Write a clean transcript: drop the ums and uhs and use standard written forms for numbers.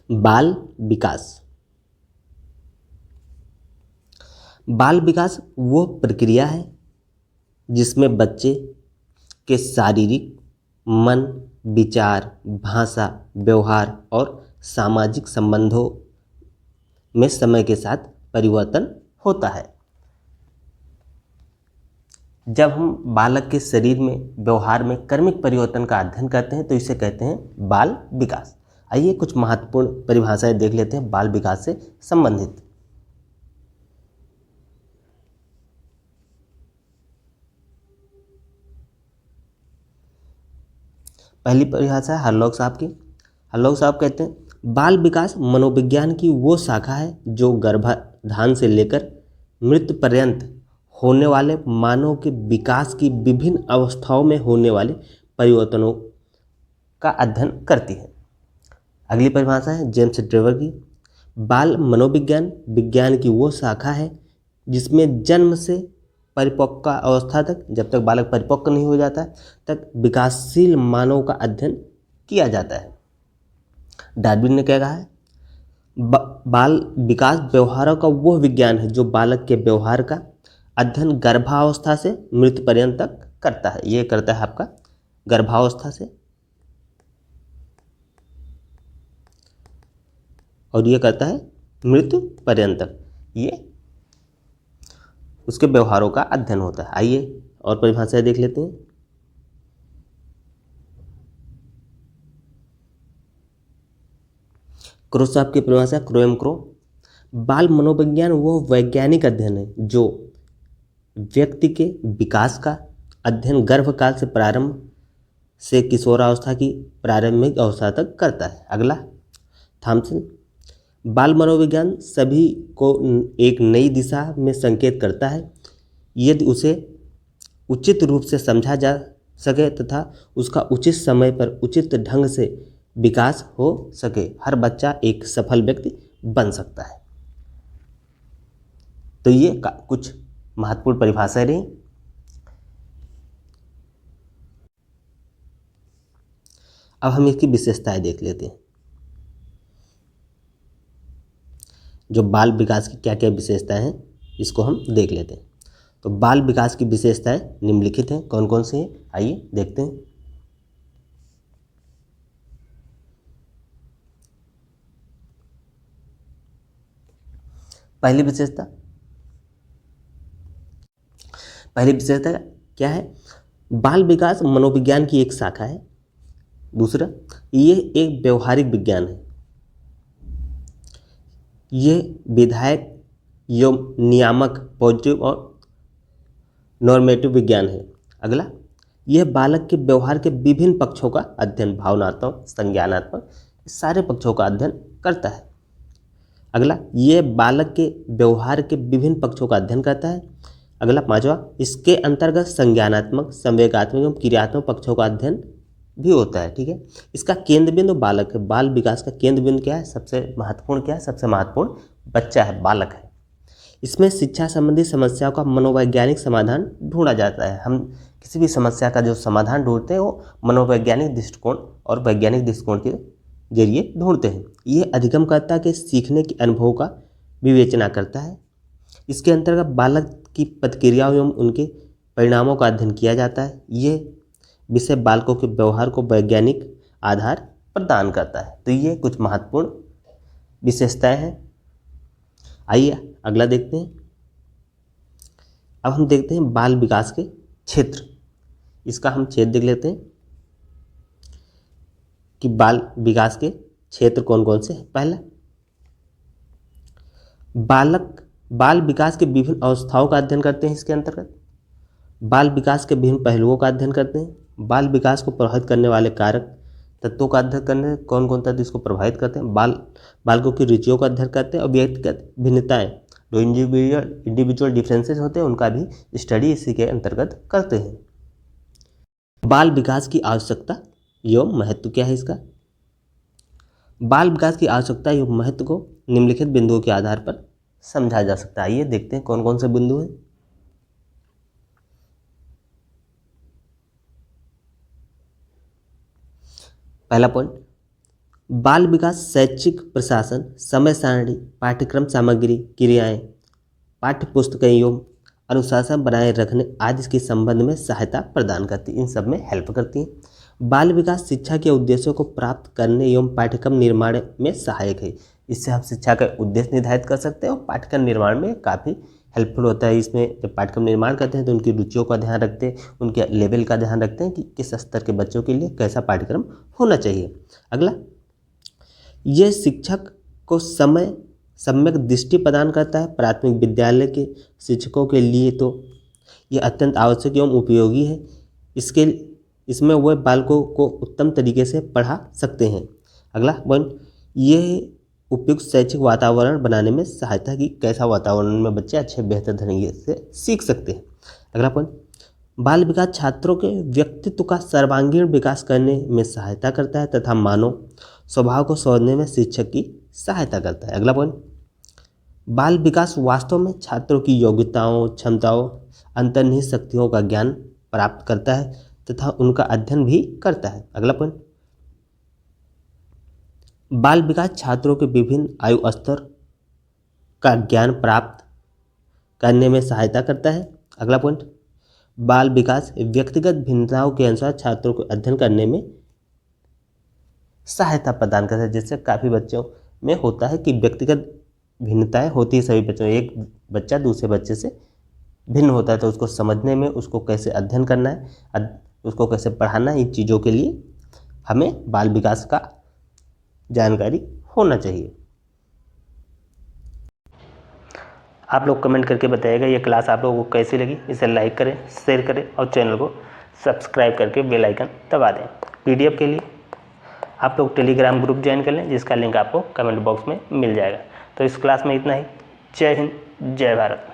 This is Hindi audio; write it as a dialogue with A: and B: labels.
A: बाल विकास। बाल विकास वो प्रक्रिया है जिसमें बच्चे के शारीरिक, मन, विचार, भाषा, व्यवहार और सामाजिक संबंधों में समय के साथ परिवर्तन होता है। जब हम बालक के शरीर में, व्यवहार में क्रमिक परिवर्तन का अध्ययन करते हैं तो इसे कहते हैं बाल विकास। आइए कुछ महत्वपूर्ण परिभाषाएं देख लेते हैं बाल विकास से संबंधित। पहली परिभाषा है हरलॉग साहब की। हरलॉग साहब कहते हैं बाल विकास मनोविज्ञान की वो शाखा है जो गर्भाधान से लेकर मृत्यु पर्यंत होने वाले मानव के विकास की विभिन्न अवस्थाओं में होने वाले परिवर्तनों का अध्ययन करती है। अगली परिभाषा है जेम्स ट्रेवर की। बाल मनोविज्ञान विज्ञान की वो शाखा है जिसमें जन्म से परिपक्व अवस्था तक, जब तक बालक परिपक्व नहीं हो जाता तक विकासशील मानव का अध्ययन किया जाता है। डार्विन ने क्या कहा है, बाल विकास व्यवहारों का वो विज्ञान है जो बालक के व्यवहार का अध्ययन गर्भावस्था से मृत्यु पर्यंत तक करता है। ये करता है आपका गर्भावस्था से, और ये करता है मृत्यु पर्यंत तक, ये उसके व्यवहारों का अध्ययन होता है। आइए और परिभाषाएं देख लेते हैं। क्रो साहब की परिभाषा, क्रोएम क्रो। बाल मनोविज्ञान वो वैज्ञानिक अध्ययन है जो व्यक्ति के विकास का अध्ययन गर्भकाल से प्रारंभ से किशोरावस्था की प्रारंभिक अवस्था तक करता है। अगला थॉमसन, बाल मनोविज्ञान सभी को एक नई दिशा में संकेत करता है यदि उसे उचित रूप से समझा जा सके तथा उसका उचित समय पर उचित ढंग से विकास हो सके। हर बच्चा एक सफल व्यक्ति बन सकता है। तो ये कुछ महत्वपूर्ण परिभाषाएं रही। अब हम इसकी विशेषताएं देख लेते हैं। जो बाल विकास की क्या क्या विशेषताएं हैं इसको हम देख लेते हैं। तो बाल विकास की विशेषताएं निम्नलिखित हैं। कौन कौन सी हैं आइए देखते हैं। पहली विशेषता क्या है, बाल विकास मनोविज्ञान की एक शाखा है। दूसरा, ये एक व्यवहारिक विज्ञान है। ये विधायक एवं नियामक पॉजिटिव और नॉर्मेटिव विज्ञान है। अगला, यह बालक के व्यवहार के विभिन्न पक्षों का अध्ययन, भावनात्मक, संज्ञानात्मक, सारे पक्षों का अध्ययन करता है। अगला, यह बालक के व्यवहार के विभिन्न पक्षों का अध्ययन करता है। अगला पांचवा, इसके अंतर्गत संज्ञानात्मक, संवेगात्मक एवं क्रियात्मक पक्षों का अध्ययन भी होता है। ठीक है, इसका केंद्र बिंदु बालक है। बाल विकास का केंद्र बिंदु क्या है, सबसे महत्वपूर्ण क्या है, सबसे महत्वपूर्ण बच्चा है, बालक है। इसमें शिक्षा संबंधी समस्याओं का मनोवैज्ञानिक समाधान ढूंढा जाता है। हम किसी भी समस्या का जो समाधान ढूंढते हैं वो मनोवैज्ञानिक दृष्टिकोण और वैज्ञानिक दृष्टिकोण के जरिए ढूंढते हैं। ये अधिगमकर्ता के सीखने के अनुभवों का विवेचना करता है। इसके अंतर्गत बालक की प्रतिक्रियाओं एवं उनके परिणामों का अध्ययन किया जाता है। ये विषय बालकों के व्यवहार को वैज्ञानिक आधार प्रदान करता है। तो ये कुछ महत्वपूर्ण विशेषताएं हैं। आइए अगला देखते हैं। अब हम देखते हैं बाल विकास के क्षेत्र। इसका हम क्षेत्र देख लेते हैं कि बाल विकास के क्षेत्र कौन कौन से हैं। पहला, बाल विकास के विभिन्न अवस्थाओं का अध्ययन करते हैं। इसके अंतर्गत बाल विकास के विभिन्न पहलुओं का अध्ययन करते हैं। बाल विकास को प्रभावित करने वाले कारक तत्वों का अध्ययन करने, कौन कौन तत्व इसको प्रभावित करते हैं। बालकों की रुचियों का अध्ययन करते हैं और व्यक्तिगत भिन्नताएं, जो इंडिविजुअल डिफरेंसेस होते हैं उनका भी स्टडी इसी के अंतर्गत करते हैं। बाल विकास की आवश्यकता एवं महत्व क्या है इसका। बाल विकास की आवश्यकता एवं महत्व को निम्नलिखित बिंदुओं के आधार पर समझा जा सकता है। आइए देखते हैं कौन कौन से बिंदु हैं। पहला पॉइंट, बाल विकास शैक्षिक प्रशासन, समय सारणी, पाठ्यक्रम सामग्री, क्रियाएं, पाठ्य पुस्तकें एवं अनुशासन बनाए रखने आदि के संबंध में सहायता प्रदान करती है, इन सब में हेल्प करती हैं। बाल विकास शिक्षा के उद्देश्यों को प्राप्त करने एवं पाठ्यक्रम निर्माण में सहायक है। इससे हम शिक्षा का उद्देश्य निर्धारित कर सकते हैं और पाठ्यक्रम निर्माण में काफ़ी हेल्पफुल होता है। इसमें जब पाठ्यक्रम निर्माण करते हैं तो उनकी रुचियों का ध्यान रखते हैं, उनके लेवल का ध्यान रखते हैं कि किस स्तर के बच्चों के लिए कैसा पाठ्यक्रम होना चाहिए। अगला, ये शिक्षक को सम्यक दृष्टि प्रदान करता है। प्राथमिक विद्यालय के शिक्षकों के लिए तो ये अत्यंत आवश्यक एवं उपयोगी है। इसमें वह बालकों को उत्तम तरीके से पढ़ा सकते हैं। अगला पॉइंट, ये उपयुक्त शैक्षिक वातावरण बनाने में सहायता की, कैसा वातावरण में बच्चे अच्छे बेहतर तरीके से सीख सकते हैं। अगला पॉइंट, बाल विकास छात्रों के व्यक्तित्व का सर्वांगीण विकास करने में सहायता करता है तथा मानव स्वभाव को समझने में शिक्षक की सहायता करता है। अगला पॉइंट, बाल विकास वास्तव में छात्रों की योग्यताओं, क्षमताओं, अंतर्निहित शक्तियों का ज्ञान प्राप्त करता है तथा उनका अध्ययन भी करता है। अगला पॉइंट, बाल विकास छात्रों के विभिन्न आयु स्तर का ज्ञान प्राप्त करने में सहायता करता है। अगला पॉइंट, बाल विकास व्यक्तिगत भिन्नताओं के अनुसार छात्रों को अध्ययन करने में सहायता प्रदान करता है। जैसे काफ़ी बच्चों में होता है कि व्यक्तिगत भिन्नताएं होती है सभी बच्चों, एक बच्चा दूसरे बच्चे से भिन्न होता है तो उसको समझने में, उसको कैसे अध्ययन करना है, उसको कैसे पढ़ाना है, इन चीज़ों के लिए हमें बाल विकास का जानकारी होना चाहिए। आप लोग कमेंट करके बताइएगा ये क्लास आप लोगों को कैसी लगी। इसे लाइक करें, शेयर करें और चैनल को सब्सक्राइब करके बेल आइकन दबा दें। पीडीएफ के लिए आप लोग टेलीग्राम ग्रुप ज्वाइन कर लें, जिसका लिंक आपको कमेंट बॉक्स में मिल जाएगा। तो इस क्लास में इतना ही। जय हिंद, जय भारत।